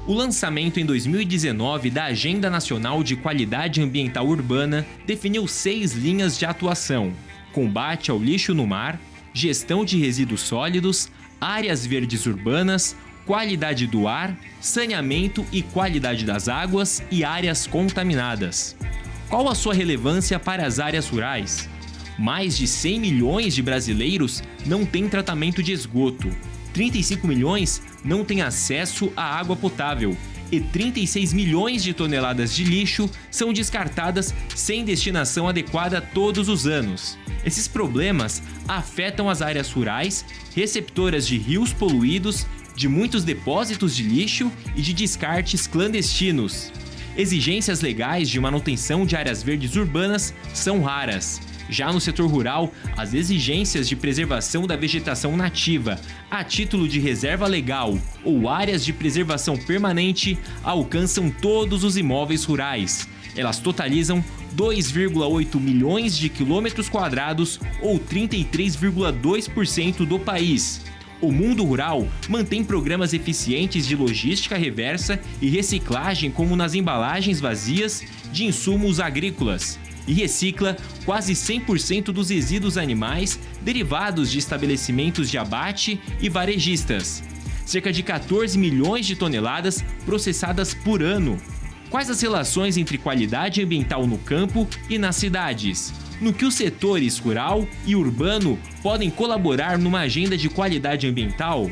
O lançamento em 2019 da Agenda Nacional de Qualidade Ambiental Urbana definiu 6 linhas de atuação: combate ao lixo no mar, gestão de resíduos sólidos, áreas verdes urbanas, qualidade do ar, saneamento e qualidade das águas e áreas contaminadas. Qual a sua relevância para as áreas rurais? Mais de 100 milhões de brasileiros não têm tratamento de esgoto, 35 milhões não têm acesso à água potável e 36 milhões de toneladas de lixo são descartadas sem destinação adequada todos os anos. Esses problemas afetam as áreas rurais, receptoras de rios poluídos, de muitos depósitos de lixo e de descartes clandestinos. Exigências legais de manutenção de áreas verdes urbanas são raras. Já no setor rural, as exigências de preservação da vegetação nativa, a título de reserva legal ou áreas de preservação permanente, alcançam todos os imóveis rurais. Elas totalizam 2,8 milhões de quilômetros quadrados ou 33,2% do país. O mundo rural mantém programas eficientes de logística reversa e reciclagem, como nas embalagens vazias de insumos agrícolas, e recicla quase 100% dos resíduos animais derivados de estabelecimentos de abate e varejistas. Cerca de 14 milhões de toneladas processadas por ano. Quais as relações entre qualidade ambiental no campo e nas cidades? No que os setores rural e urbano podem colaborar numa agenda de qualidade ambiental?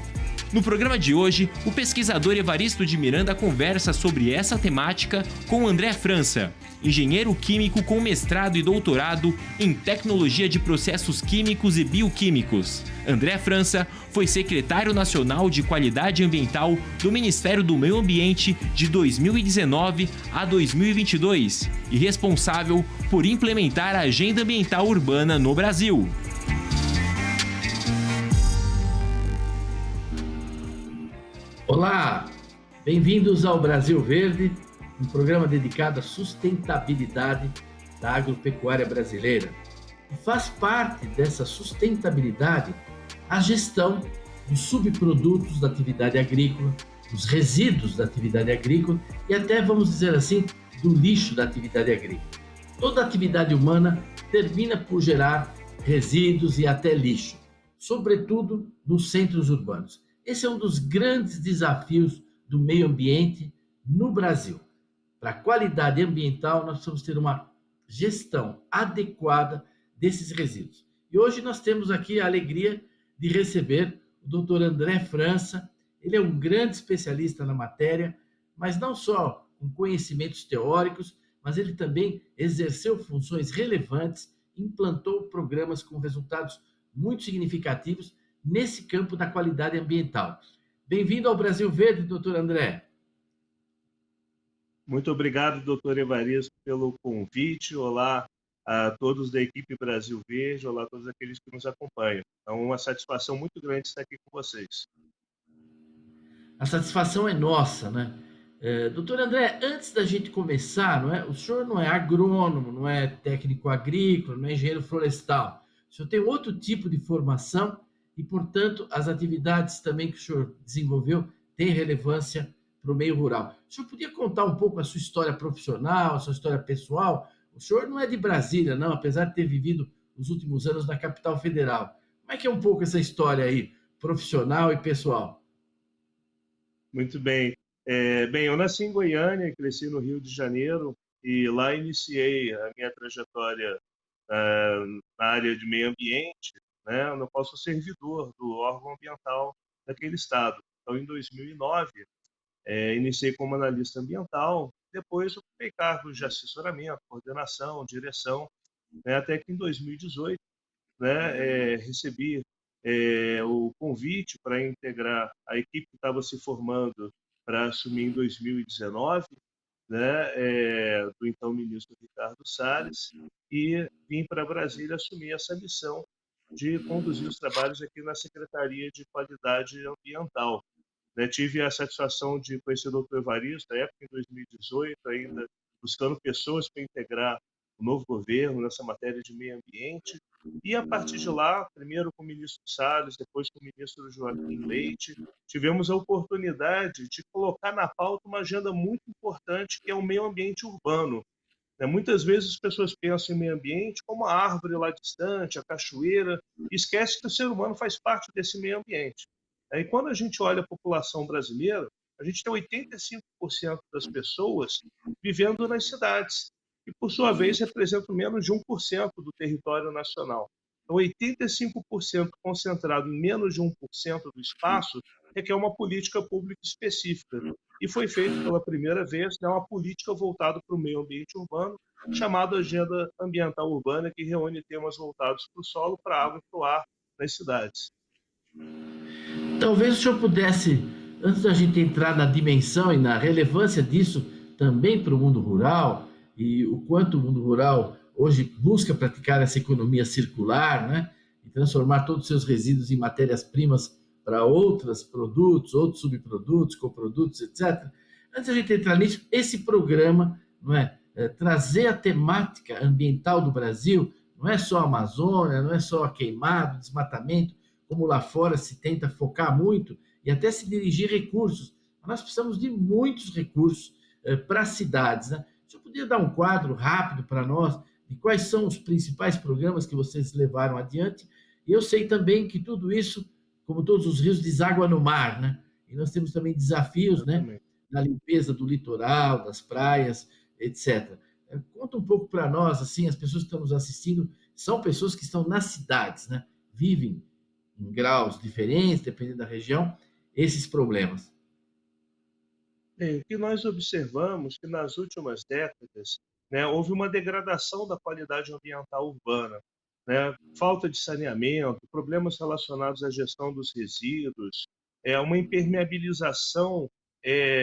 No programa de hoje, o pesquisador Evaristo de Miranda conversa sobre essa temática com André França, engenheiro químico com mestrado e doutorado em Tecnologia de Processos Químicos e Bioquímicos. André França foi secretário nacional de Qualidade Ambiental do Ministério do Meio Ambiente de 2019 a 2022 e responsável por implementar a Agenda Ambiental Urbana no Brasil. Olá, bem-vindos ao Brasil Verde, um programa dedicado à sustentabilidade da agropecuária brasileira. E faz parte dessa sustentabilidade a gestão dos subprodutos da atividade agrícola, dos resíduos da atividade agrícola e até, vamos dizer assim, do lixo da atividade agrícola. Toda atividade humana termina por gerar resíduos e até lixo, sobretudo nos centros urbanos. Esse é um dos grandes desafios do meio ambiente no Brasil. Para a qualidade ambiental, nós precisamos ter uma gestão adequada desses resíduos. E hoje nós temos aqui a alegria de receber o Dr. André França. Ele é um grande especialista na matéria, mas não só com conhecimentos teóricos, mas ele também exerceu funções relevantes, implantou programas com resultados muito significativos nesse campo da qualidade ambiental. Bem-vindo ao Brasil Verde, doutor André. Muito obrigado, doutor Evaristo, pelo convite. Olá a todos da equipe Brasil Verde, olá a todos aqueles que nos acompanham. É uma satisfação muito grande estar aqui com vocês. A satisfação é nossa, né? Doutor André, antes da gente começar, o senhor não é agrônomo, não é técnico agrícola, não é engenheiro florestal. O senhor tem outro tipo de formação e, portanto, as atividades também que o senhor desenvolveu têm relevância para o meio rural. O senhor podia contar um pouco a sua história profissional, a sua história pessoal? O senhor não é de Brasília, não, apesar de ter vivido os últimos anos na capital federal. Como é que é um pouco essa história aí, profissional e pessoal? Muito bem. Eu nasci em Goiânia, cresci no Rio de Janeiro e lá iniciei a minha trajetória na área de meio ambiente, né? Eu posso ser servidor do órgão ambiental daquele estado. Então, em 2009, iniciei como analista ambiental, depois ocupei cargos de assessoramento, coordenação, direção, né? Até que em 2018, né, recebi o convite para integrar a equipe que estava se formando para assumir em 2019, né, do então ministro Ricardo Salles, e vim para Brasília assumir essa missão de conduzir os trabalhos aqui na Secretaria de Qualidade Ambiental. Né, tive a satisfação de conhecer o Dr. Evaristo, na época, em 2018, ainda buscando pessoas para integrar o novo governo nessa matéria de meio ambiente. E, a partir de lá, primeiro com o ministro Salles, depois com o ministro Joaquim Leite, tivemos a oportunidade de colocar na pauta uma agenda muito importante, que é o meio ambiente urbano. Muitas vezes as pessoas pensam em meio ambiente como a árvore lá distante, a cachoeira, e esquece que o ser humano faz parte desse meio ambiente. E quando a gente olha a população brasileira, a gente tem 85% das pessoas vivendo nas cidades, e por sua vez representam menos de 1% do território nacional. Então, 85% concentrado em menos de 1% do espaço requer uma política pública específica. E foi feito pela primeira vez, né, uma política voltada para o meio ambiente urbano, chamada Agenda Ambiental Urbana, que reúne temas voltados para o solo, para a água e para o ar nas cidades. Talvez o senhor pudesse, antes da gente entrar na dimensão e na relevância disso também para o mundo rural, e o quanto o mundo rural hoje busca praticar essa economia circular, né? E transformar todos os seus resíduos em matérias-primas para outros produtos, outros subprodutos, coprodutos, etc. Antes da gente entrar nisso, esse programa, não é, trazer a temática ambiental do Brasil, não é só a Amazônia, não é só a queimado, desmatamento, como lá fora se tenta focar muito e até se dirigir recursos. Nós precisamos de muitos recursos para as cidades, né? Você podia dar um quadro rápido para nós de quais são os principais programas que vocês levaram adiante? E eu sei também que tudo isso, como todos os rios, deságua no mar, né? E nós temos também desafios, né? Na limpeza do litoral, das praias, etc. Conta um pouco para nós, assim, as pessoas que estão nos assistindo são pessoas que estão nas cidades, né? Vivem em graus diferentes, dependendo da região, esses problemas. Bem, o que nós observamos que nas últimas décadas, né, houve uma degradação da qualidade ambiental urbana, né, falta de saneamento, problemas relacionados à gestão dos resíduos, uma impermeabilização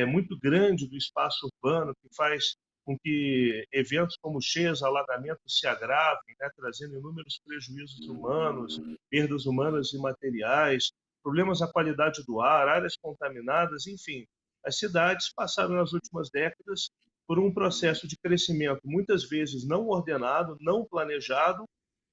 muito grande do espaço urbano, que faz com que eventos como cheias, alagamentos se agravem, né, trazendo inúmeros prejuízos humanos, perdas humanas e materiais, problemas na qualidade do ar, áreas contaminadas, enfim. As cidades passaram nas últimas décadas por um processo de crescimento muitas vezes não ordenado, não planejado,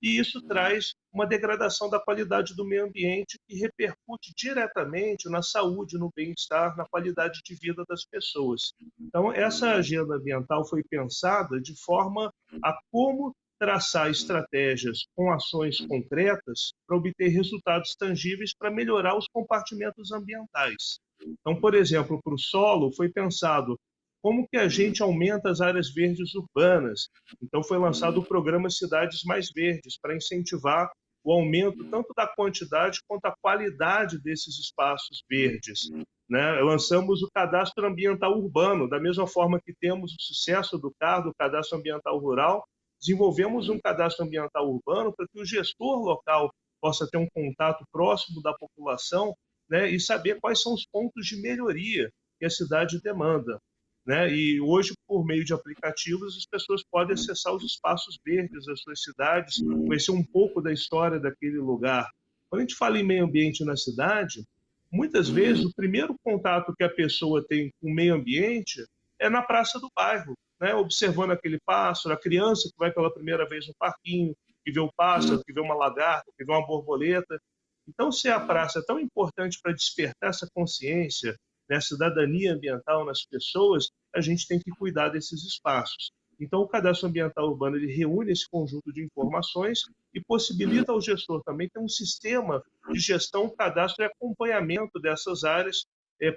e isso traz uma degradação da qualidade do meio ambiente que repercute diretamente na saúde, no bem-estar, na qualidade de vida das pessoas. Então, essa agenda ambiental foi pensada de forma a como traçar estratégias com ações concretas para obter resultados tangíveis para melhorar os compartimentos ambientais. Então, por exemplo, para o solo foi pensado como que a gente aumenta as áreas verdes urbanas. Então foi lançado o programa Cidades Mais Verdes para incentivar o aumento tanto da quantidade quanto da qualidade desses espaços verdes. Né? Lançamos o Cadastro Ambiental Urbano, da mesma forma que temos o sucesso do CAR, do Cadastro Ambiental Rural, desenvolvemos um cadastro ambiental urbano para que o gestor local possa ter um contato próximo da população, né, e saber quais são os pontos de melhoria que a cidade demanda. Né? E hoje, por meio de aplicativos, as pessoas podem acessar os espaços verdes das suas cidades, conhecer um pouco da história daquele lugar. Quando a gente fala em meio ambiente na cidade, muitas vezes o primeiro contato que a pessoa tem com o meio ambiente é na praça do bairro, né? Observando aquele pássaro, a criança que vai pela primeira vez no parquinho, que vê o pássaro, que vê uma lagarta, que vê uma borboleta. Então, se a praça é tão importante para despertar essa consciência, né, cidadania ambiental nas pessoas, a gente tem que cuidar desses espaços. Então, o Cadastro Ambiental Urbano ele reúne esse conjunto de informações e possibilita ao gestor também ter um sistema de gestão, cadastro e acompanhamento dessas áreas,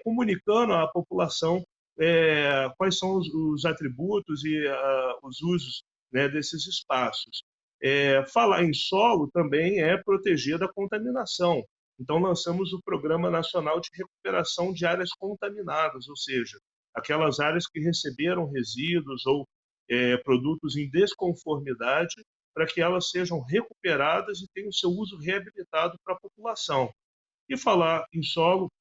comunicando à população quais são os atributos e os usos, né, desses espaços. Falar em solo também é proteger da contaminação. Então, lançamos o Programa Nacional de Recuperação de Áreas Contaminadas, ou seja, aquelas áreas que receberam resíduos ou produtos em desconformidade, para que elas sejam recuperadas e tenham seu uso reabilitado para a população. E falar em solo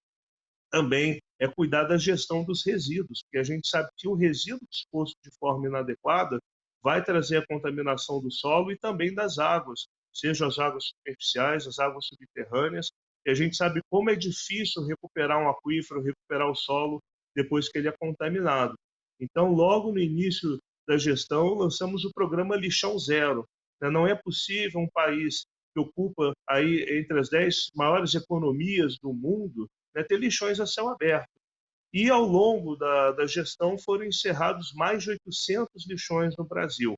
também é cuidar da gestão dos resíduos, porque a gente sabe que o resíduo disposto de forma inadequada vai trazer a contaminação do solo e também das águas, seja as águas superficiais, as águas subterrâneas, e a gente sabe como é difícil recuperar um aquífero, recuperar o solo depois que ele é contaminado. Então, logo no início da gestão, lançamos o programa Lixão Zero. Não é possível um país que ocupa aí entre as 10 maiores economias do mundo, né, ter lixões a céu aberto. E ao longo da gestão foram encerrados mais de 800 lixões no Brasil,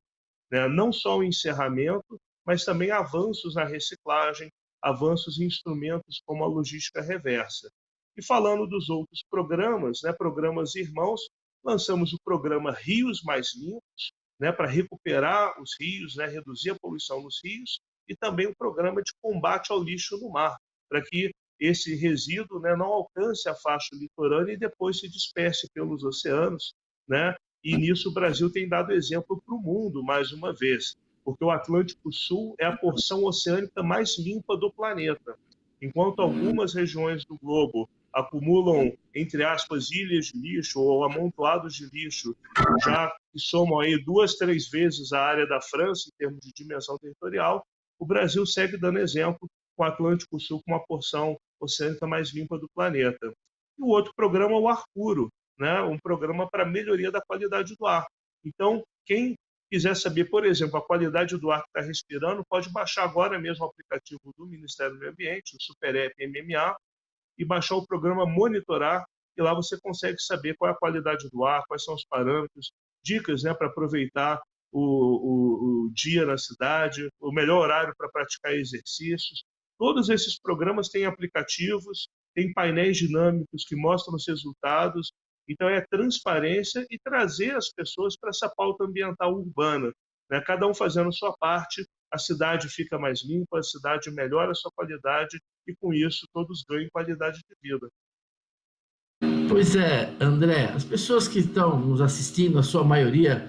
né? Não só o encerramento, mas também avanços na reciclagem, avanços em instrumentos como a logística reversa. E falando dos outros programas, né, programas irmãos, lançamos o programa Rios Mais Limpos, né, para recuperar os rios, né, reduzir a poluição nos rios, e também o programa de combate ao lixo no mar, para que esse resíduo, né, não alcance a faixa litorânea e depois se disperse pelos oceanos, né? E nisso o Brasil tem dado exemplo para o mundo, mais uma vez, porque o Atlântico Sul é a porção oceânica mais limpa do planeta. Enquanto algumas regiões do globo acumulam, entre aspas, ilhas de lixo ou amontoados de lixo, já que somam aí 2, 3 vezes a área da França em termos de dimensão territorial, o Brasil segue dando exemplo com o Atlântico Sul como a porção oceânica mais limpa do planeta. E o outro programa é o Ar Puro, né? Um programa para melhoria da qualidade do ar. Então, quem quiser saber, por exemplo, a qualidade do ar que está respirando, pode baixar agora mesmo o aplicativo do Ministério do Meio Ambiente, o Super App MMA, e baixar o programa Monitorar, e lá você consegue saber qual é a qualidade do ar, quais são os parâmetros, dicas, né, para aproveitar o dia na cidade, o melhor horário para praticar exercícios. Todos esses programas têm aplicativos, têm painéis dinâmicos que mostram os resultados. Então, é transparência e trazer as pessoas para essa pauta ambiental urbana, né? Cada um fazendo sua parte, a cidade fica mais limpa, a cidade melhora a sua qualidade e, com isso, todos ganham qualidade de vida. Pois é, André, as pessoas que estão nos assistindo, a sua maioria,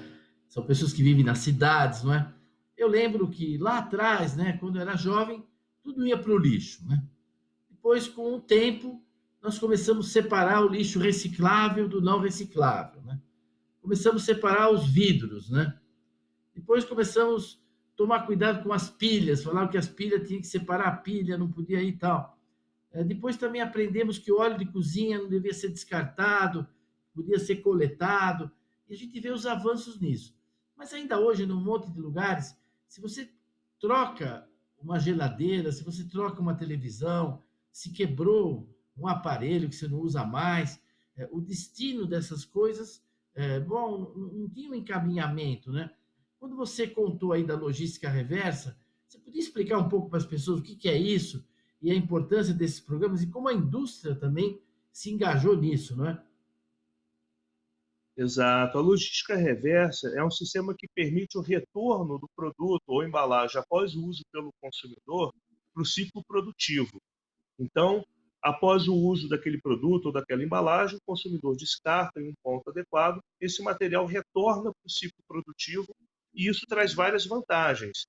são pessoas que vivem nas cidades, não é? Eu lembro que lá atrás, né, quando eu era jovem, tudo ia para o lixo, né? Depois, com o tempo, nós começamos a separar o lixo reciclável do não reciclável, né? Começamos a separar os vidros, né? Depois começamos a tomar cuidado com as pilhas, falar que as pilhas tinham que separar a pilha, não podia ir e tal. Depois também aprendemos que o óleo de cozinha não devia ser descartado, podia ser coletado, e a gente vê os avanços nisso. Mas ainda hoje, num monte de lugares, se você troca uma geladeira, se você troca uma televisão, se quebrou um aparelho que você não usa mais, o destino dessas coisas, bom, não tinha um encaminhamento, né? Quando você contou aí da logística reversa, você podia explicar um pouco para as pessoas o que é isso e a importância desses programas e como a indústria também se engajou nisso, não é? Exato. A logística reversa é um sistema que permite o retorno do produto ou embalagem após o uso pelo consumidor para o ciclo produtivo. Então, após o uso daquele produto ou daquela embalagem, o consumidor descarta em um ponto adequado, esse material retorna para o ciclo produtivo e isso traz várias vantagens.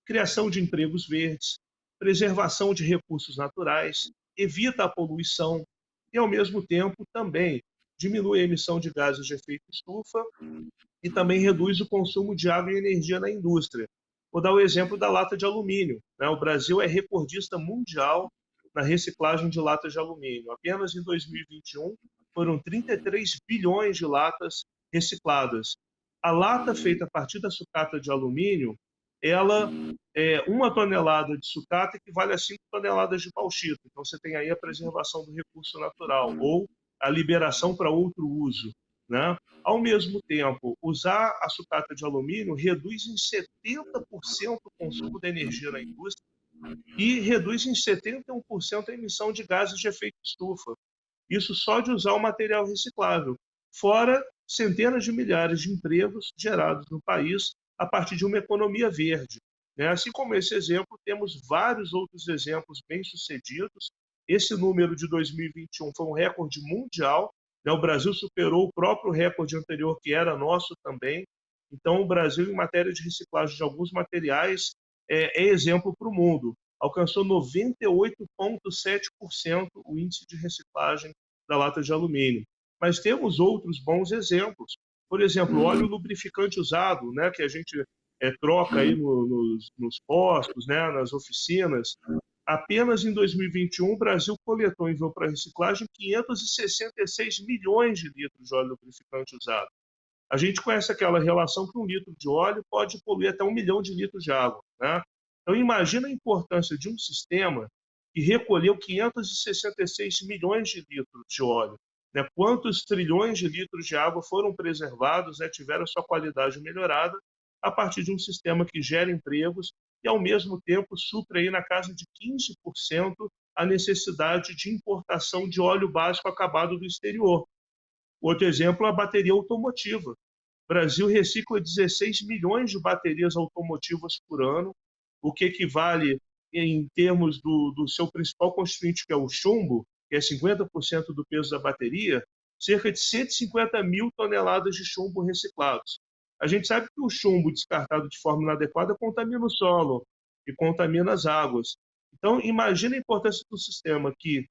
Criação de empregos verdes, preservação de recursos naturais, evita a poluição e, ao mesmo tempo, também diminui a emissão de gases de efeito estufa e também reduz o consumo de água e energia na indústria. Vou dar o exemplo da lata de alumínio, né? O Brasil é recordista mundial na reciclagem de latas de alumínio. Apenas em 2021 foram 33 bilhões de latas recicladas. A lata feita a partir da sucata de alumínio, ela uma tonelada de sucata equivale a 5 toneladas de bauxita. Então você tem aí a preservação do recurso natural ou a liberação para outro uso, né? Ao mesmo tempo, usar a sucata de alumínio reduz em 70% o consumo de energia na indústria e reduz em 71% a emissão de gases de efeito estufa. Isso só de usar o material reciclável, fora centenas de milhares de empregos gerados no país a partir de uma economia verde, né? Assim como esse exemplo, temos vários outros exemplos bem-sucedidos. Esse número de 2021 foi um recorde mundial, né? O Brasil superou o próprio recorde anterior, que era nosso também. Então, o Brasil, em matéria de reciclagem de alguns materiais, é exemplo para o mundo. Alcançou 98,7% o índice de reciclagem da lata de alumínio. Mas temos outros bons exemplos. Por exemplo, o óleo lubrificante usado, né, que a gente troca aí nos postos, né, nas oficinas. Apenas em 2021, o Brasil coletou e enviou para reciclagem 566 milhões de litros de óleo lubrificante usado. A gente conhece aquela relação que 1 litro de óleo pode poluir até 1 milhão de litros de água, né? Então, imagina a importância de um sistema que recolheu 566 milhões de litros de óleo, né? Quantos trilhões de litros de água foram preservados, né? Tiveram sua qualidade melhorada a partir de um sistema que gera empregos e, ao mesmo tempo, supre aí na casa de 15% a necessidade de importação de óleo básico acabado do exterior. Outro exemplo é a bateria automotiva. O Brasil recicla 16 milhões de baterias automotivas por ano, o que equivale, em termos do seu principal constituinte, que é o chumbo, que é 50% do peso da bateria, cerca de 150 mil toneladas de chumbo reciclados. A gente sabe que o chumbo descartado de forma inadequada contamina o solo e contamina as águas. Então, imagine a importância do sistema que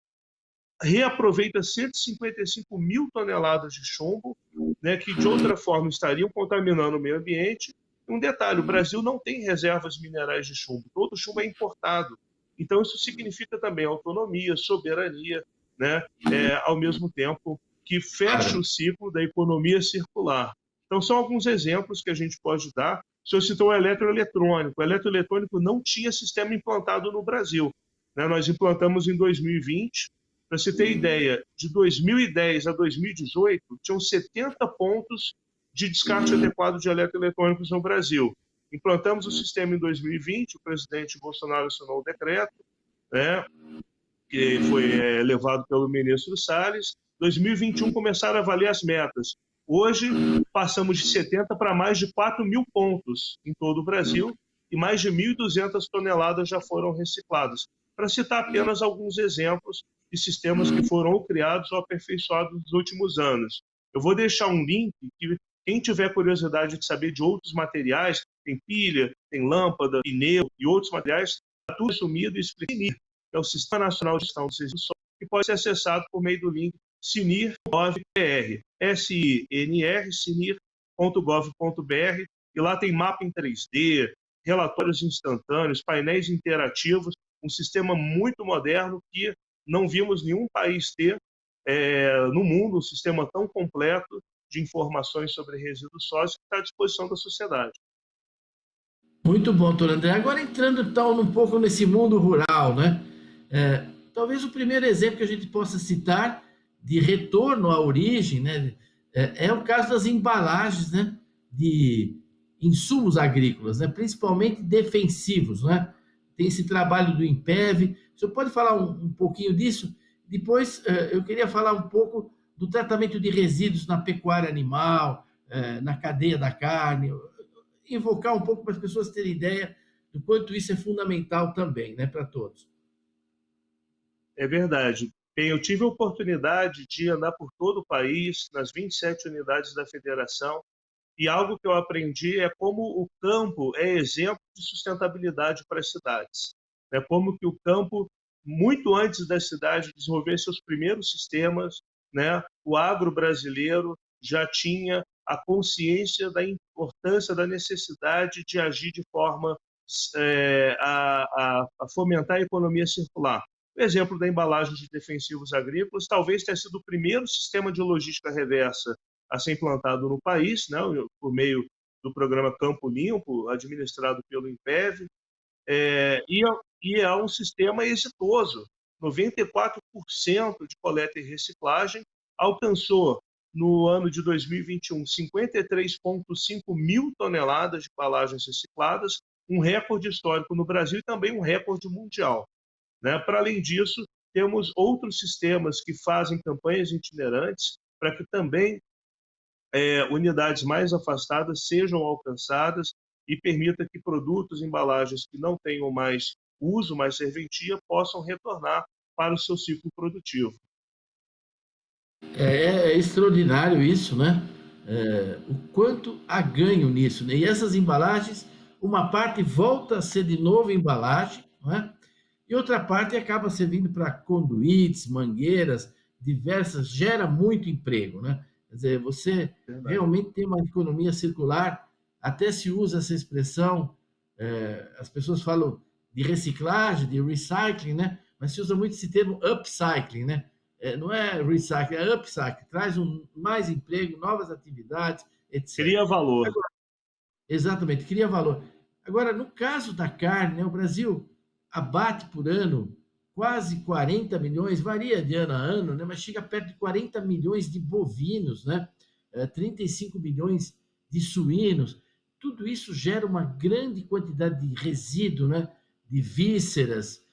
reaproveita 155 mil toneladas de chumbo, né, que de outra forma estariam contaminando o meio ambiente. Um detalhe, o Brasil não tem reservas minerais de chumbo, todo chumbo é importado. Então, isso significa também autonomia, soberania, né, ao mesmo tempo que fecha o ciclo da economia circular. Então, são alguns exemplos que a gente pode dar. O senhor citou o eletroeletrônico. O eletroeletrônico não tinha sistema implantado no Brasil, né? Nós implantamos em 2020. Para você ter ideia, de 2010 a 2018, tinham 70 pontos de descarte adequado de eletroeletrônicos no Brasil. Implantamos o sistema em 2020, o presidente Bolsonaro assinou o decreto, né, que foi levado pelo ministro Salles. Em 2021 começaram a valer as metas. Hoje, passamos de 70 para mais de 4 mil pontos em todo o Brasil e mais de 1.200 toneladas já foram recicladas. Para citar apenas alguns exemplos de sistemas que foram criados ou aperfeiçoados nos últimos anos. Eu vou deixar um link que quem tiver curiosidade de saber de outros materiais, tem pilha, tem lâmpada, pneu e outros materiais, está tudo resumido e explicado. É o Sistema Nacional de Gestão do Serviço Solo, que pode ser acessado por meio do link sinir.gov.br, SINR, sinir.gov.br, e lá tem mapa em 3D, relatórios instantâneos, painéis interativos, um sistema muito moderno que não vimos nenhum país ter no mundo um sistema tão completo de informações sobre resíduos sólidos que está à disposição da sociedade. Muito bom, doutor André. Agora entrando então um pouco nesse mundo rural, né? Talvez o primeiro exemplo que a gente possa citar de retorno à origem, né, é o caso das embalagens, né, de insumos agrícolas, né, principalmente defensivos, né? Tem esse trabalho do INPEV. O senhor pode falar um pouquinho disso? Depois, eu queria falar um pouco do tratamento de resíduos na pecuária animal, na cadeia da carne, invocar um pouco para as pessoas terem ideia do quanto isso é fundamental também, né, para todos. É verdade. Bem, eu tive a oportunidade de andar por todo o país, nas 27 unidades da federação, e algo que eu aprendi é como o campo é exemplo de sustentabilidade para as cidades. É como que o campo, muito antes da cidade desenvolver seus primeiros sistemas, né, o agro brasileiro já tinha a consciência da importância, da necessidade de agir de forma a fomentar a economia circular. O exemplo da embalagem de defensivos agrícolas talvez tenha sido o primeiro sistema de logística reversa a ser implantado no país, né, por meio do programa Campo Limpo, administrado pelo INPEV, e é um sistema exitoso. 94% de coleta e reciclagem, alcançou no ano de 2021 53,5 mil toneladas de embalagens recicladas, um recorde histórico no Brasil e também um recorde mundial, né? Para além disso, temos outros sistemas que fazem campanhas itinerantes para que também unidades mais afastadas sejam alcançadas e permita que produtos e embalagens que não tenham mais uso, mais serventia, possam retornar para o seu ciclo produtivo. É extraordinário isso, né? O quanto há ganho nisso, né? E essas embalagens, uma parte volta a ser de novo embalagem, né? E outra parte acaba servindo para conduítes, mangueiras, diversas, gera muito emprego, né? Quer dizer, você realmente tem uma economia circular, até se usa essa expressão, as pessoas falam de reciclagem, de recycling, né? Mas se usa muito esse termo upcycling, né? Não é recycling, é upcycling, traz mais emprego, novas atividades, etc. Cria valor. Exatamente, cria valor. Agora, no caso da carne, né, o Brasil abate por ano quase 40 milhões, varia de ano a ano, né, mas chega perto de 40 milhões de bovinos, né, 35 milhões de suínos. Tudo isso gera uma grande quantidade de resíduo, né, de vísceras,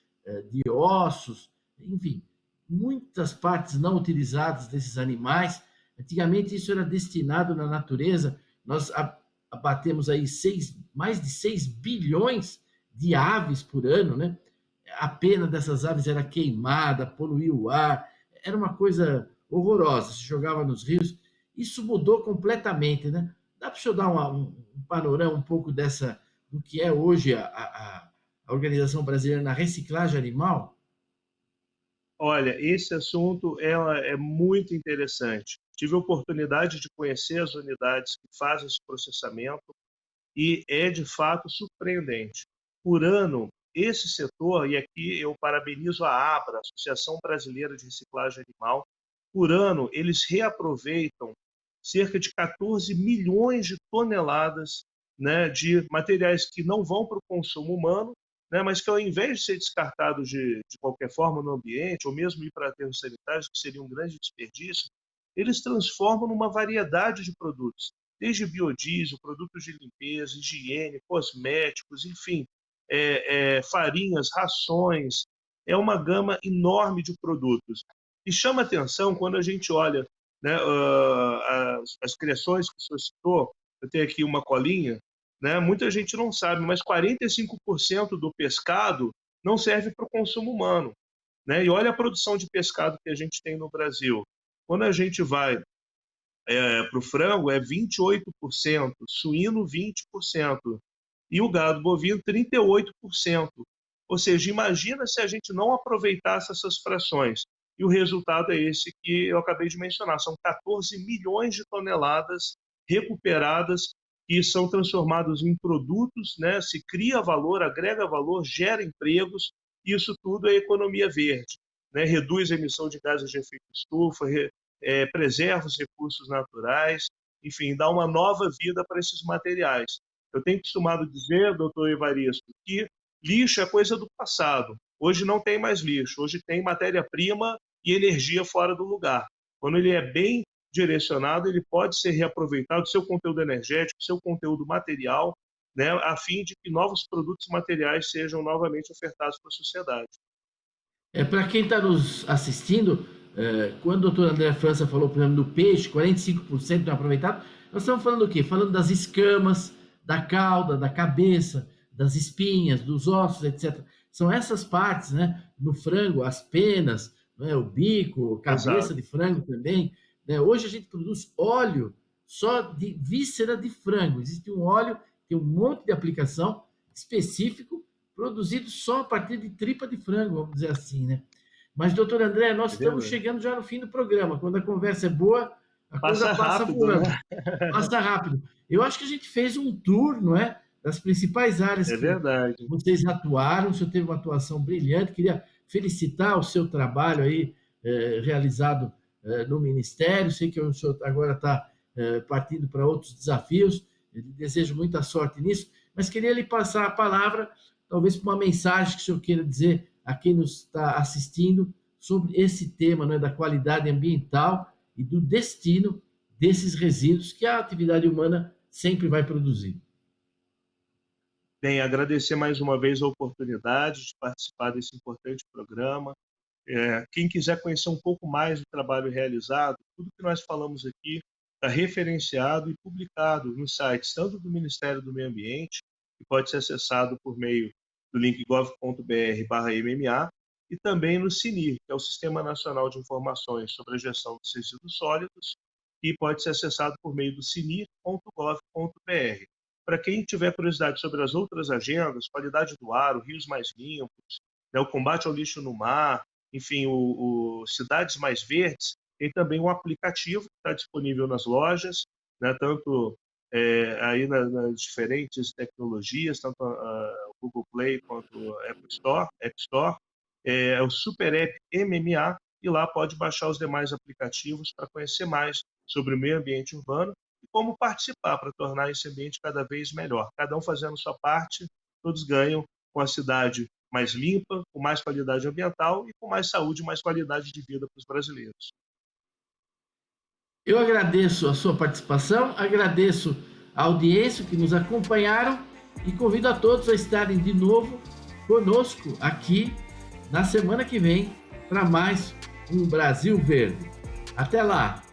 de ossos, enfim, muitas partes não utilizadas desses animais. Antigamente isso era destinado na natureza. Nós abatemos aí mais de 6 bilhões de aves por ano, né? A pena dessas aves era queimada, poluía o ar, era uma coisa horrorosa, se jogava nos rios. Isso mudou completamente, né? Dá para o senhor dar um panorama um pouco do que é hoje a Organização Brasileira na reciclagem animal? Olha, esse assunto é muito interessante. Tive a oportunidade de conhecer as unidades que fazem esse processamento e é de fato surpreendente. Por ano, esse setor, e aqui eu parabenizo a ABRA, Associação Brasileira de Reciclagem Animal, por ano eles reaproveitam cerca de 14 milhões de toneladas, né, de materiais que não vão para o consumo humano, né, mas que ao invés de ser descartados de qualquer forma no ambiente, ou mesmo ir para aterros sanitários, que seria um grande desperdício, eles transformam numa variedade de produtos, desde biodiesel, produtos de limpeza, higiene, cosméticos, enfim, farinhas, rações, é uma gama enorme de produtos. E chama atenção quando a gente olha, né, as criações que o senhor citou. Eu tenho aqui uma colinha, né, muita gente não sabe, mas 45% do pescado não serve para o consumo humano, né? E olha a produção de pescado que a gente tem no Brasil. Quando a gente vai para o frango, é 28%, suíno 20%, e o gado bovino 38%. Ou seja, imagina se a gente não aproveitasse essas frações. E o resultado é esse que eu acabei de mencionar. São 14 milhões de toneladas recuperadas que são transformados em produtos, né? Se cria valor, agrega valor, gera empregos, e isso tudo é economia verde, né? Reduz a emissão de gases de efeito estufa, preserva os recursos naturais, enfim, dá uma nova vida para esses materiais. Eu tenho costumado dizer, doutor Evaristo, que lixo é coisa do passado. Hoje não tem mais lixo, hoje tem matéria-prima e energia fora do lugar. Quando ele é bem direcionado, ele pode ser reaproveitado, seu conteúdo energético, seu conteúdo material, né, a fim de que novos produtos materiais sejam novamente ofertados para a sociedade. Para quem está nos assistindo, quando o doutor André França falou, por exemplo, do peixe, 45% não aproveitado, nós estamos falando do quê? Falando das escamas, da cauda, da cabeça, das espinhas, dos ossos, etc. São essas partes, né? No frango, as penas, né? O bico, cabeça Exato. de frango também. Né? Hoje a gente produz óleo só de víscera de frango. Existe um óleo, tem um monte de aplicação específico, produzido só a partir de tripa de frango, vamos dizer assim, né? Mas, doutor André, nós estamos chegando já no fim do programa. Quando a conversa é boa, a coisa passa rápido, voando. né? Passa rápido. Eu acho que a gente fez um tour, não é? Das principais áreas que verdade. vocês atuaram. O senhor teve uma atuação brilhante. Queria felicitar o seu trabalho aí, realizado no Ministério. Sei que o senhor agora está partindo para outros desafios. Eu desejo muita sorte nisso. Mas queria lhe passar a palavra, talvez por uma mensagem que o senhor queira dizer a quem nos está assistindo sobre esse tema, não é, da qualidade ambiental e do destino desses resíduos que a atividade humana sempre vai produzir. Bem, agradecer mais uma vez a oportunidade de participar desse importante programa. Quem quiser conhecer um pouco mais do trabalho realizado, tudo que nós falamos aqui está referenciado e publicado nos sites tanto do Ministério do Meio Ambiente, que pode ser acessado por meio do link gov.br/MMA, e também no SINIR, que é o Sistema Nacional de Informações sobre a Gestão dos Resíduos Sólidos, que pode ser acessado por meio do sinir.gov.br. Para quem tiver curiosidade sobre as outras agendas, qualidade do ar, o rios mais limpos, né, o combate ao lixo no mar, enfim, o Cidades Mais Verdes, tem também um aplicativo que está disponível nas lojas, né, tanto aí nas diferentes tecnologias, tanto o Google Play quanto o App Store, é o Super App MMA, e lá pode baixar os demais aplicativos para conhecer mais sobre o meio ambiente urbano e como participar para tornar esse ambiente cada vez melhor. Cada um fazendo sua parte, todos ganham com a cidade mais limpa, com mais qualidade ambiental e com mais saúde e mais qualidade de vida para os brasileiros. Eu agradeço a sua participação, agradeço a audiência que nos acompanharam e convido a todos a estarem de novo conosco aqui na semana que vem para mais um Brasil Verde. Até lá!